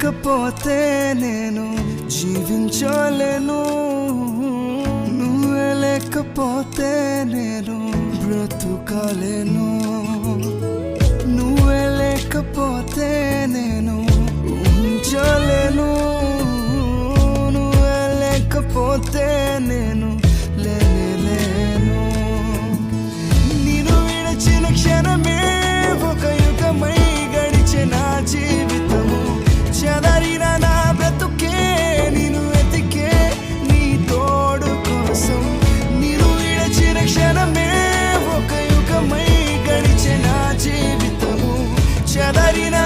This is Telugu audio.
లేకపోతే నేను జీవించలేను, నువ్వే లేకపోతే నేను బ్రతుకలేను, నువ్వే లేకపోతే నేను ఉంచలేను, నువ్వే లేకపోతే నేను లేను. నేను విడచిన క్షణమే ఒక యుగమై గడిచే నా జీవితము, చెదరిన నా బ్రతుకే నిన్ను వెతికే నీ తోడు కోసం. నేను విడచిన క్షణమే ఒక యుగమై గడిచే నా జీవితము, చెదరిన